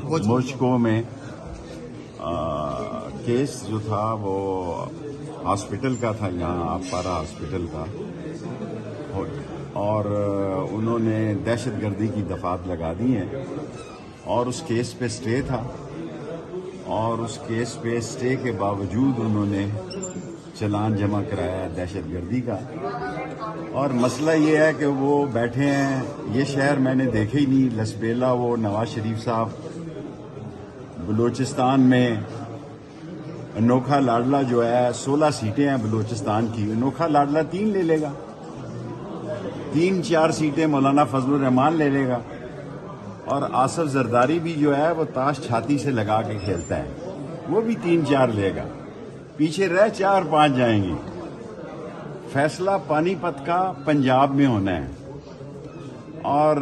موجکو میں کیس جو تھا وہ ہاسپٹل کا تھا، یہاں آپارا ہاسپٹل کا، اور انہوں نے دہشت گردی کی دفعات لگا دی ہیں، اور اس کیس پہ سٹے تھا، اور اس کیس پہ سٹے کے باوجود انہوں نے چلان جمع کرایا دہشت گردی کا۔ اور مسئلہ یہ ہے کہ وہ بیٹھے ہیں، یہ شہر میں نے دیکھے ہی نہیں، لسبیلا، وہ نواز شریف صاحب بلوچستان میں انوکھا لاڈلا جو ہے 16 سیٹیں ہیں بلوچستان کی، انوکھا لاڈلا 3 لے لے گا، 3-4 سیٹیں مولانا فضل الرحمان لے لے گا، اور آصف زرداری بھی جو ہے وہ تاش چھاتی سے لگا کے کھیلتا ہے، وہ بھی 3-4 لے گا، پیچھے رہ 4-5 جائیں گی۔ فیصلہ پانی پت کا پنجاب میں ہونا ہے، اور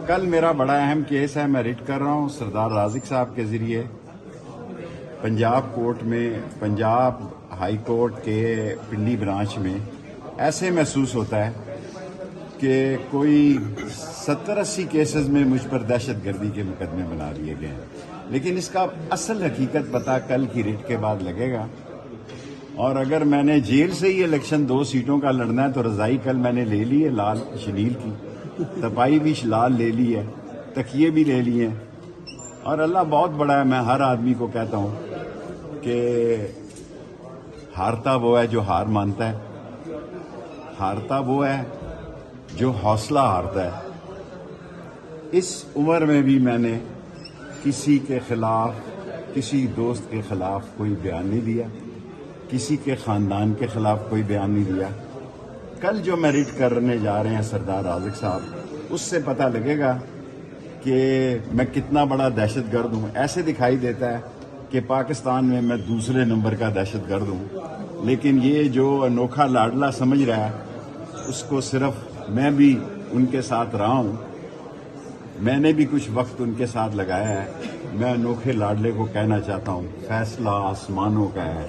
کل میرا بڑا اہم کیس ہے، میں ریٹ کر رہا ہوں سردار رازق صاحب کے ذریعے پنجاب کورٹ میں، پنجاب ہائی کورٹ کے پنڈی برانچ میں۔ ایسے محسوس ہوتا ہے کہ کوئی 70-80 کیسز میں مجھ پر دہشت گردی کے مقدمے بنا دیے گئے ہیں، لیکن اس کا اصل حقیقت پتہ کل کی ریٹ کے بعد لگے گا۔ اور اگر میں نے جیل سے ہی الیکشن 2 سیٹوں کا لڑنا ہے تو رضائی کل میں نے لے لی ہے، لال شلیل کی تپائی بھی لال لے لی ہے، تکیے بھی لے لیے ہیں، اور اللہ بہت بڑا ہے۔ میں ہر آدمی کو کہتا ہوں کہ ہارتا وہ ہے جو ہار مانتا ہے، ہارتا وہ ہے جو حوصلہ ہارتا ہے۔ اس عمر میں بھی میں نے کسی کے خلاف، کسی دوست کے خلاف کوئی بیان نہیں دیا، کسی کے خاندان کے خلاف کوئی بیان نہیں دیا۔ کل جو میں ریٹ کرنے جا رہے ہیں سردار رازق صاحب، اس سے پتہ لگے گا کہ میں کتنا بڑا دہشت گرد ہوں۔ ایسے دکھائی دیتا ہے کہ پاکستان میں دوسرے نمبر کا دہشت گرد ہوں، لیکن یہ جو انوکھا لاڈلا سمجھ رہا ہے، اس کو صرف میں بھی ان کے ساتھ رہا ہوں، میں نے بھی کچھ وقت ان کے ساتھ لگایا ہے۔ میں انوکھے لاڈلے کو کہنا چاہتا ہوں، فیصلہ آسمانوں کا ہے،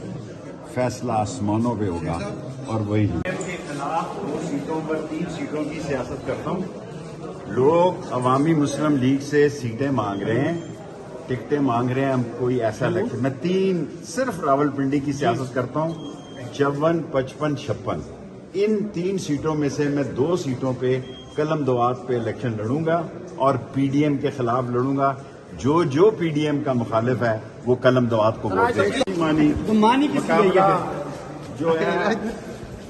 فیصلہ آسمانوں پہ ہوگا، اور وہی کے خلاف 2 سیٹوں پر 3 سیٹوں کی سیاست کرتا ہوں۔ لوگ عوامی مسلم لیگ سے سیٹیں مانگ رہے ہیں، ٹکٹیں مانگ رہے ہیں، ہم کوئی ایسا الیکشن، میں 3 صرف راولپنڈی کی سیاست کرتا ہوں، 54، 55، 56۔ ان 3 سیٹوں میں سے میں 2 سیٹوں پہ قلم دوات پہ الیکشن لڑوں گا، اور پی ڈی ایم کے خلاف لڑوں گا۔ جو پی ڈی ایم کا مخالف ہے وہ قلم دوات کو ووٹ دے گا۔ مقابلہ جو ہے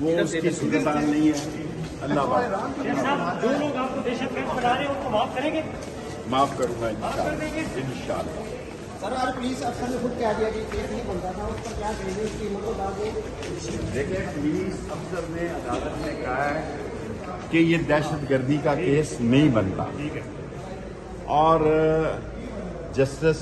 وہ اس کی صورتحال نہیں ہے۔ اللہ بات جو لوگ آپ کو دہشت گرد بنا رہے ہیں ان کو معاف کریں گے؟ معاف کروں گا انشاءاللہ۔ سر آج پولیس افسر نے خود کہہ دیا کہ کیس نہیں بنتا تھا، اس پر کیا کہیں گے؟ اس کی مطلب آپ دیکھیں، پولیس افسر نے عدالت میں کہا ہے کہ یہ دہشت گردی کا کیس نہیں بنتا، اور جسٹس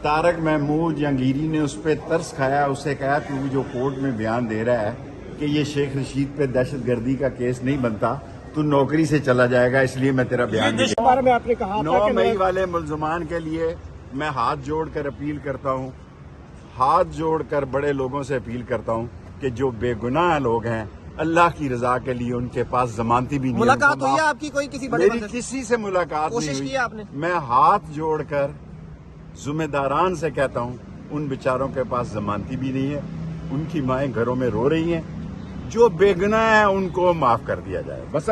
طارق محمود جہانگیری نے اس پہ ترس کھایا، اسے کہا تو جو کورٹ میں بیان دے رہا ہے کہ یہ شیخ رشید پہ دہشت گردی کا کیس نہیں بنتا، تو نوکری سے چلا جائے گا، اس لیے میں تیرا بیان نہیں دے بارے میں آپ نے کہا 9 مئی والے ملزمان کے لیے میں ہاتھ جوڑ کر اپیل کرتا ہوں، ہاتھ جوڑ کر بڑے لوگوں سے اپیل کرتا ہوں کہ جو بے گناہ لوگ ہیں، اللہ کی رضا کے لیے ان کے پاس ضمانتی بھی نہیں ہے۔ ملاقات ہوئی ہے آپ کی کوئی کسی بڑے میری کسی سے ملاقات نہیں کوشش ہوئی، کی ہے آپ نے؟ میں ہاتھ جوڑ کر ذمہ داران سے کہتا ہوں، ان بیچاروں کے پاس ضمانتی بھی نہیں ہے، ان کی مائیں گھروں میں رو رہی ہیں، جو بے گناہ ہیں ان کو معاف کر دیا جائے بس۔